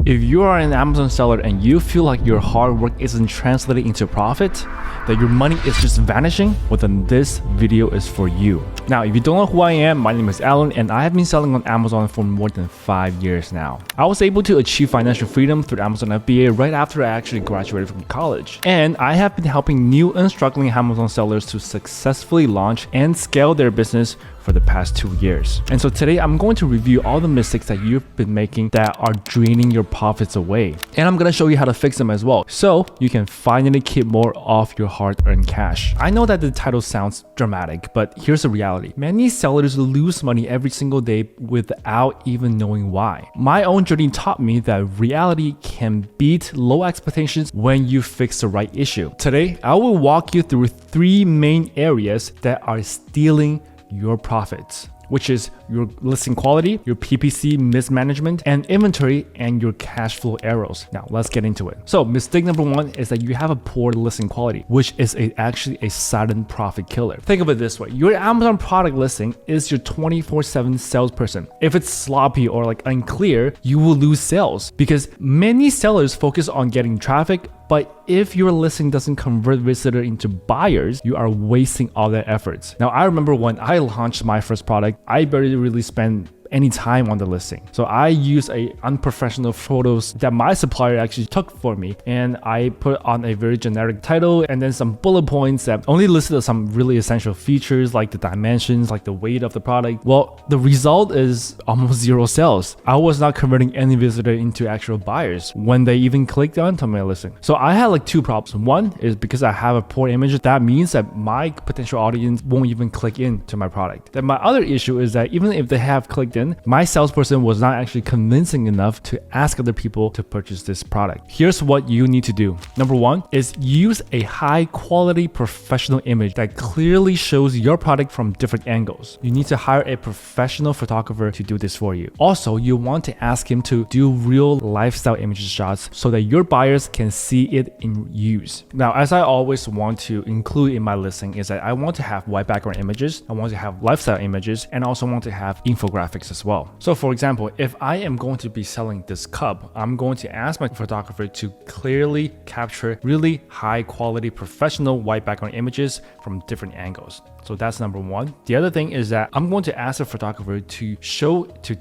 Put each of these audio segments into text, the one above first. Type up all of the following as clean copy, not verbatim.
If you are an Amazon seller and you feel like your hard work isn't translating into profit, that your money is just vanishing, well then this video is for you. Now, if you don't know who I am, my name is Alan and I have been selling on Amazon for more than 5 years now. I was able to achieve financial freedom through Amazon FBA right after I actually graduated from college. And I have been helping new and struggling Amazon sellers to successfully launch and scale their business for the past 2 years. And so today I'm going to review all the mistakes that you've been making that are draining your profits away. And I'm going to show you how to fix them as well, so you can finally keep more of your hard-earned cash. I know that the title sounds dramatic, but here's the reality. Many sellers lose money every single day without even knowing why. My own journey taught me that reality can beat low expectations when you fix the right issue. Today, I will walk you through 3 main areas that are stealing your profits, which is your listing quality, your PPC mismanagement, and inventory, and your cash flow errors. Now let's get into it. So mistake number 1 is that you have a poor listing quality, which is actually a silent profit killer. Think of it this way. Your Amazon product listing is your 24/7 salesperson. If it's sloppy or unclear, you will lose sales because many sellers focus on getting traffic, but if your listing doesn't convert visitor into buyers, you are wasting all their efforts. Now, I remember when I launched my first product, I barely really spent any time on the listing. So I used unprofessional photos that my supplier actually took for me, and I put on a very generic title and then some bullet points that only listed some really essential features like the dimensions, like the weight of the product. Well, the result is almost 0 sales. I was not converting any visitor into actual buyers when they even clicked onto my listing. So I had 2 problems. One is because I have a poor image. That means that my potential audience won't even click into my product. Then my other issue is that even if they have clicked in, my salesperson was not actually convincing enough to ask other people to purchase this product. Here's what you need to do. Number 1 is use a high quality professional image that clearly shows your product from different angles. You need to hire a professional photographer to do this for you. Also, you want to ask him to do real lifestyle image shots so that your buyers can see it in use. Now, as I always want to include in my listing is that I want to have white background images, I want to have lifestyle images, and also want to have infographics as well. So for example, if I am going to be selling this cup, I'm going to ask my photographer to clearly capture really high quality professional white background images from different angles. So that's number 1. The other thing is that I'm going to ask the photographer to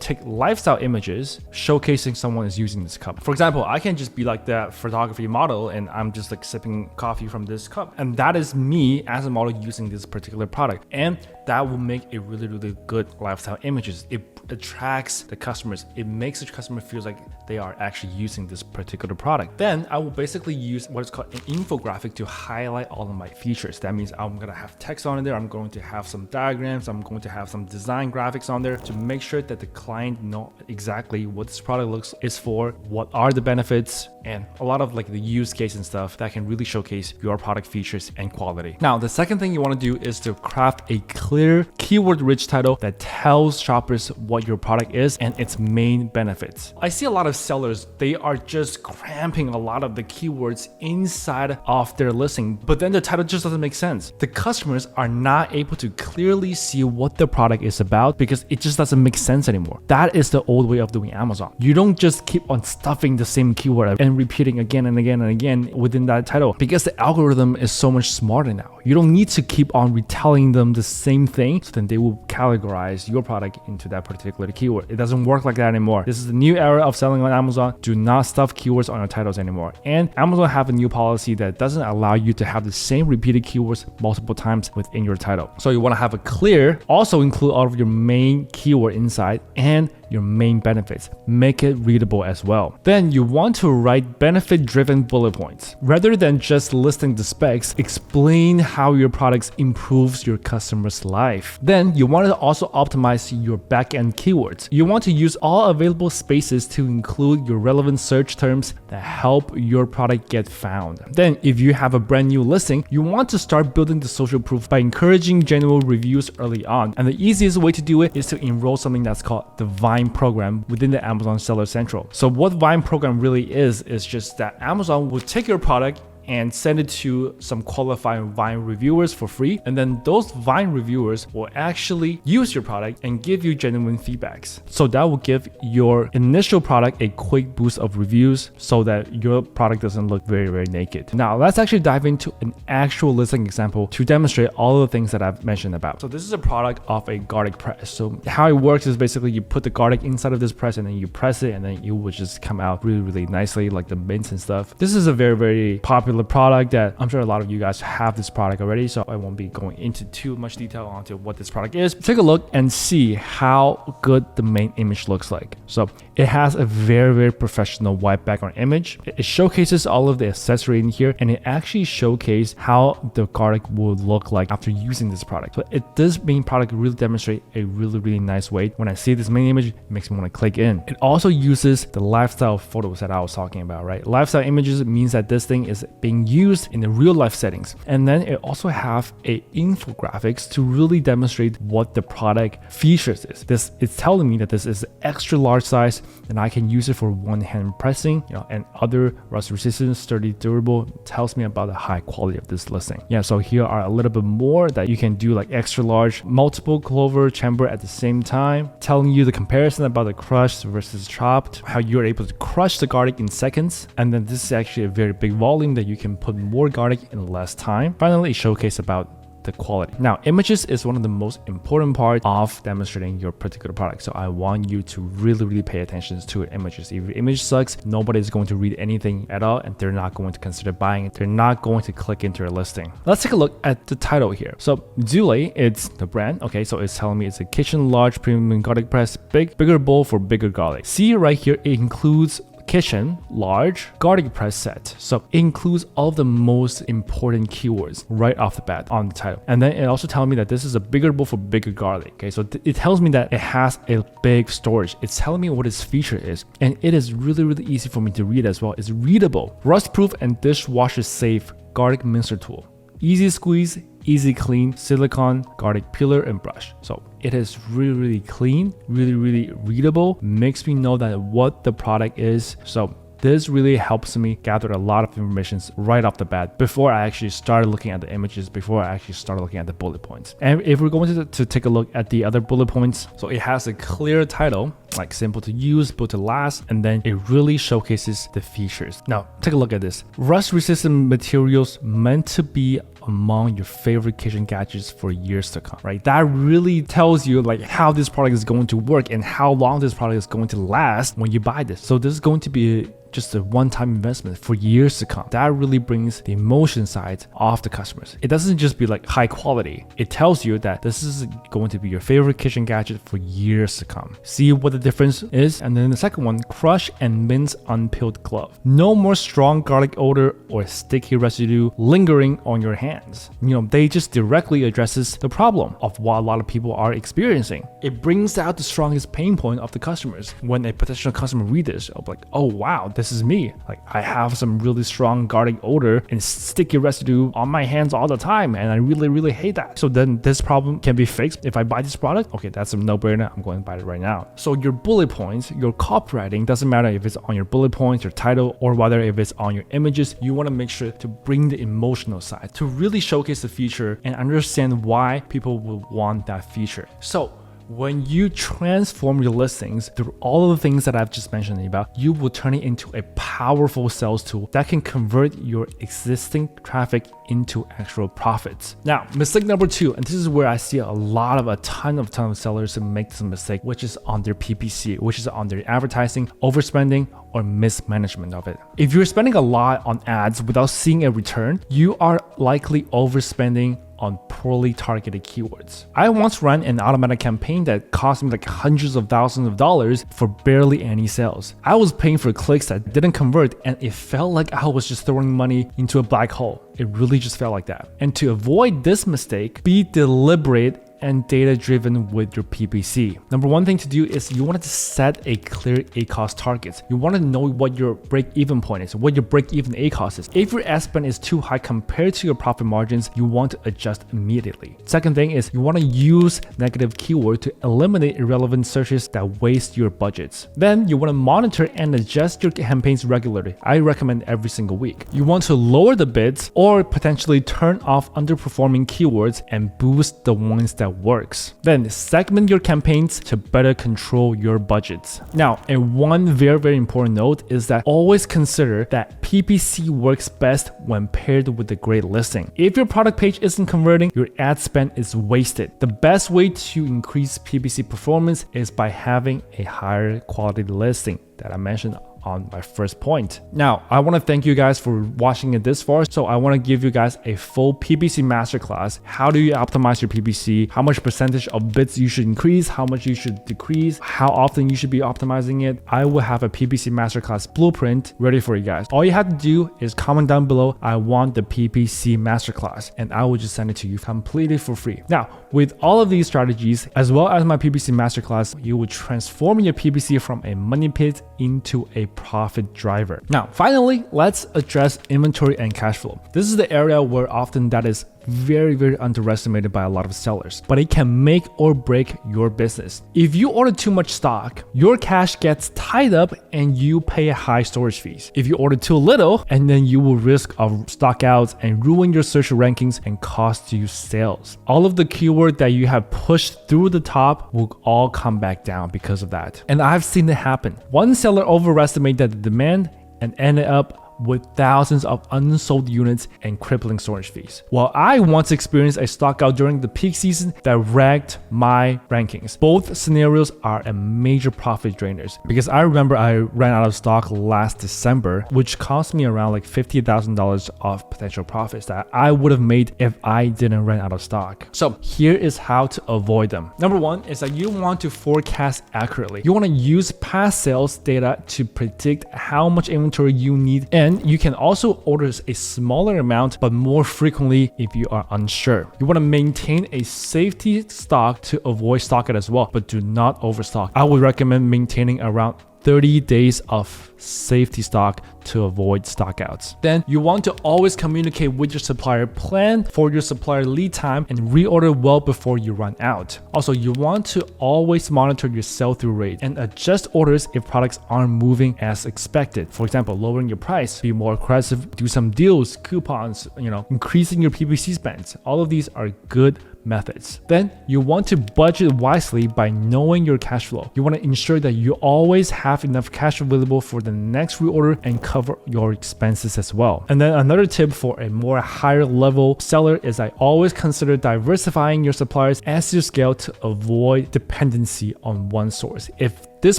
take lifestyle images showcasing someone is using this cup. For example, I can just be like that photography model and I'm just sipping coffee from this cup. And that is me as a model using this particular product. And that will make a really, really good lifestyle images. It attracts the customers. It makes the customer feel like they are actually using this particular product. Then I will basically use what is called an infographic to highlight all of my features. That means I'm going to have text on there. I'm going to have some diagrams. I'm going to have some design graphics on there to make sure that the client know exactly what this product is for, what are the benefits, and a lot of the use case and stuff that can really showcase your product features and quality. Now, the second thing you want to do is to craft a clear keyword-rich title that tells shoppers what your product is and its main benefits. I see a lot of sellers, they are just cramping a lot of the keywords inside of their listing, but then the title just doesn't make sense. The customers are not able to clearly see what the product is about because it just doesn't make sense anymore. That is the old way of doing Amazon. You don't just keep on stuffing the same keyword and repeating again and again and again within that title because the algorithm is so much smarter now. You don't need to keep on retelling them the same thing, so then they will categorize your product into that particular keyword. It doesn't work like that anymore. This is the new era of selling on Amazon. Do not stuff keywords on your titles anymore. And Amazon have a new policy that doesn't allow you to have the same repeated keywords multiple times within your title. So you want to have a clear, also include all of your main keyword inside and your main benefits. Make it readable as well. Then you want to write benefit-driven bullet points. Rather than just listing the specs, explain how your products improves your customer's life. Then you want to also optimize your back-end keywords. You want to use all available spaces to include your relevant search terms that help your product get found. Then if you have a brand new listing, you want to start building the social proof by encouraging general reviews early on. And the easiest way to do it is to enroll something that's called the Vine program within the Amazon Seller Central. So what Vine program really is just that Amazon will take your product and send it to some qualified Vine reviewers for free. And then those Vine reviewers will actually use your product and give you genuine feedbacks. So that will give your initial product a quick boost of reviews so that your product doesn't look very, very naked. Now let's actually dive into an actual listing example to demonstrate all of the things that I've mentioned about. So this is a product of a garlic press. So how it works is basically you put the garlic inside of this press and then you press it and then it will just come out really, really nicely, like the mints and stuff. This is a very, very popular product that I'm sure a lot of you guys have this product already, so I won't be going into too much detail onto what this product is. Take a look and see how good the main image looks like. So it has a very, very professional white background image. It showcases all of the accessory in here, and it actually showcases how the garlic will look like after using this product. So this main product really demonstrates a really, really nice way. When I see this main image, it makes me want to click in. It also uses the lifestyle photos that I was talking about, right? Lifestyle images means that this thing is being used in the real life settings. And then it also have a infographics to really demonstrate what the product features is. This is telling me that this is extra large size and I can use it for one-hand pressing, and other rust resistant, sturdy, durable. Tells me about the high quality of this listing. Yeah, so here are a little bit more that you can do, like extra large, multiple clover chamber at the same time, telling you the comparison about the crushed versus chopped, how you're able to crush the garlic in seconds. And then this is actually a very big volume that you can put more garlic in less time. Finally, it showcases about the quality. Now, images is one of the most important parts of demonstrating your particular product. So I want you to really, really pay attention to images. If your image sucks, nobody's going to read anything at all, and they're not going to consider buying it. They're not going to click into your listing. Let's take a look at the title here. So Zule, it's the brand. Okay, so it's telling me it's a kitchen large premium garlic press, bigger bowl for bigger garlic. See right here, it includes kitchen large garlic press set. So it includes all of the most important keywords right off the bat on the title. And then it also tells me that this is a bigger bowl for bigger garlic. Okay, so it tells me that it has a big storage. It's telling me what its feature is, and it is really, really easy for me to read as well. It's readable, rust proof, and dishwasher safe garlic mincer tool. Easy squeeze, easy clean, silicone, garlic peeler, and brush. So it is really, really clean, really, really readable, makes me know that what the product is. So this really helps me gather a lot of information right off the bat before I actually started looking at the images, before I actually started looking at the bullet points. And if we're going to take a look at the other bullet points, so it has a clear title, like simple to use, built to last, and then it really showcases the features. Now, take a look at this. Rust resistant materials meant to be among your favorite kitchen gadgets for years to come, right? That really tells you like how this product is going to work and how long this product is going to last when you buy this. So this is going to be just a one-time investment for years to come. That really brings the emotion side of the customers. It doesn't just be like high quality. It tells you that this is going to be your favorite kitchen gadget for years to come. See what the difference is? And then the second one, crush and mince unpeeled glove. No more strong garlic odor or sticky residue lingering on your hands. They just directly addresses the problem of what a lot of people are experiencing. It brings out the strongest pain point of the customers. When a potential customer read this, I'll be like, oh wow, this is me. Like I have some really strong garlic odor and sticky residue on my hands all the time, and I really, really hate that. So then this problem can be fixed if I buy this product. Okay, that's a no-brainer. I'm going to buy it right now. So your bullet points, your copywriting, doesn't matter if it's on your bullet points, your title, or whether if it's on your images, you want to make sure to bring the emotional side to really showcase the feature and understand why people will want that feature. So when you transform your listings through all of the things that I've just mentioned about, you will turn it into a powerful sales tool that can convert your existing traffic into actual profits. Now, mistake number 2, and this is where I see a ton of sellers make this mistake, which is on their PPC, which is on their advertising, overspending, or mismanagement of it. If you're spending a lot on ads without seeing a return, you are likely overspending on poorly targeted keywords. I once ran an automatic campaign that cost me like hundreds of thousands of dollars for barely any sales. I was paying for clicks that didn't convert, and it felt like I was just throwing money into a black hole. It really just felt like that. And to avoid this mistake, be deliberate and data driven with your PPC. Number one thing to do is you want to set a clear ACoS target. You want to know what your break-even point is, what your break-even ACoS is. If your ad spend is too high compared to your profit margins, you want to adjust immediately. Second thing is you want to use negative keyword to eliminate irrelevant searches that waste your budgets. Then you want to monitor and adjust your campaigns regularly. I recommend every single week. You want to lower the bids or potentially turn off underperforming keywords and boost the ones that works. Then segment your campaigns to better control your budgets. Now, and one very important note is that always consider that PPC works best when paired with a great listing. If your product page isn't converting, your ad spend is wasted. The best way to increase PPC performance is by having a higher quality listing that I mentioned on my first point. Now, I want to thank you guys for watching it this far. So I want to give you guys a full PPC masterclass. How do you optimize your PPC? How much percentage of bids you should increase? How much you should decrease? How often you should be optimizing it? I will have a PPC masterclass blueprint ready for you guys. All you have to do is comment down below, I want the PPC masterclass, and I will just send it to you completely for free. Now, with all of these strategies, as well as my PPC masterclass, you will transform your PPC from a money pit into a profit driver. Now, finally, let's address inventory and cash flow. This is the area where often that is very underestimated by a lot of sellers, but it can make or break your business. If you order too much stock, your cash gets tied up and you pay high storage fees. If you order too little, and then you will risk of stock outs and ruin your search rankings and cost you sales. All of the keyword that you have pushed through the top will all come back down because of that. And I've seen it happen. One seller overestimated the demand and ended up with thousands of unsold units and crippling storage fees. While I once experienced a stock out during the peak season that wrecked my rankings. Both scenarios are a major profit drainers because I remember I ran out of stock last December, which cost me around like $50,000 of potential profits that I would have made if I didn't run out of stock. So here is how to avoid them. Number one is that you want to forecast accurately. You want to use past sales data to predict how much inventory you need, and you can also order a smaller amount but more frequently if you are unsure. You want to maintain a safety stock to avoid stock out as well, but do not overstock. I would recommend maintaining around 30 days of safety stock to avoid stockouts. Then you want to always communicate with your supplier, plan for your supplier lead time, and reorder well before you run out. Also, you want to always monitor your sell-through rate and adjust orders if products aren't moving as expected. For example, lowering your price, be more aggressive, do some deals, coupons, increasing your PPC spends. All of these are good methods. Then you want to budget wisely by knowing your cash flow. You want to ensure that you always have enough cash available for the next reorder and cover your expenses as well. And then another tip for a more higher level seller is I always consider diversifying your suppliers as you scale to avoid dependency on one source. If this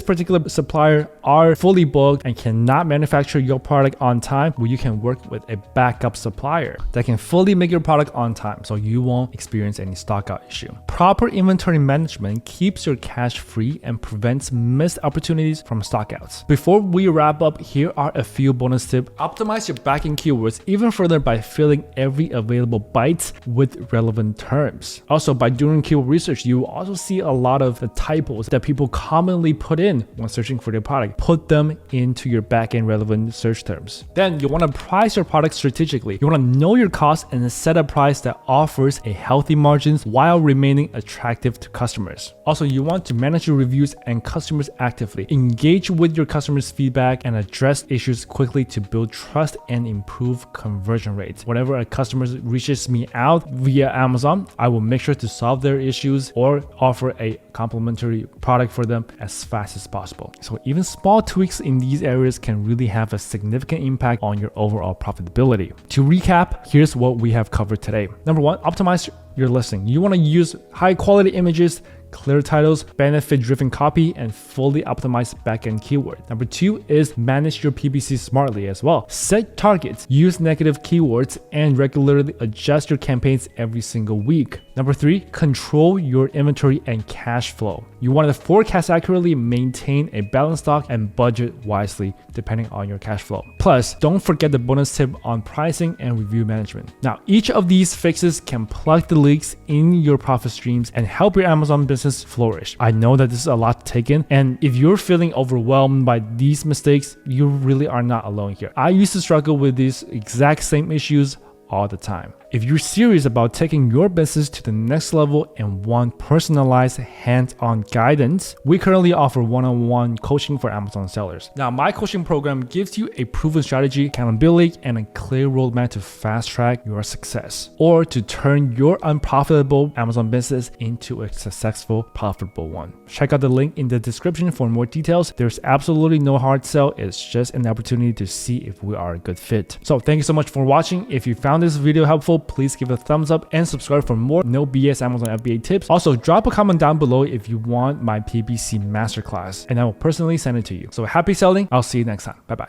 particular supplier are fully booked and cannot manufacture your product on time, well, you can work with a backup supplier that can fully make your product on time so you won't experience any stockout issue. Proper inventory management keeps your cash free and prevents missed opportunities from stockouts. Before we wrap up, here are a few bonus tips. Optimize your backend keywords even further by filling every available byte with relevant terms. Also, by doing keyword research, you will also see a lot of the typos that people commonly put in when searching for their product. Put them into your backend relevant search terms. Then you want to price your product strategically. You want to know your cost and set a price that offers a healthy margins while remaining attractive to customers. Also, you want to manage your reviews and customers actively. Engage with your customers' feedback and address issues quickly to build trust and improve conversion rates. Whenever a customer reaches me out via Amazon, I will make sure to solve their issues or offer a complimentary product for them as fast as possible. So even small tweaks in these areas can really have a significant impact on your overall profitability. To recap, here's what we have covered today. Number one, optimize your listing. You want to use high quality images, clear titles, benefit-driven copy, and fully optimized backend keyword. Number 2 is manage your PPC smartly as well. Set targets, use negative keywords, and regularly adjust your campaigns every single week. Number 3, control your inventory and cash flow. You want to forecast accurately, maintain a balanced stock, and budget wisely depending on your cash flow. Plus, don't forget the bonus tip on pricing and review management. Now, each of these fixes can plug the leaks in your profit streams and help your Amazon business flourish. I know that this is a lot to take in, and if you're feeling overwhelmed by these mistakes, you really are not alone here. I used to struggle with these exact same issues all the time. If you're serious about taking your business to the next level and want personalized hands-on guidance, we currently offer one-on-one coaching for Amazon sellers. Now, my coaching program gives you a proven strategy, accountability, and a clear roadmap to fast-track your success or to turn your unprofitable Amazon business into a successful, profitable one. Check out the link in the description for more details. There's absolutely no hard sell. It's just an opportunity to see if we are a good fit. So thank you so much for watching. If you found this video helpful, please give it a thumbs up and subscribe for more no BS Amazon FBA tips. Also, drop a comment down below if you want my PPC masterclass, and I will personally send it to you. So happy selling. I'll see you next time. Bye bye.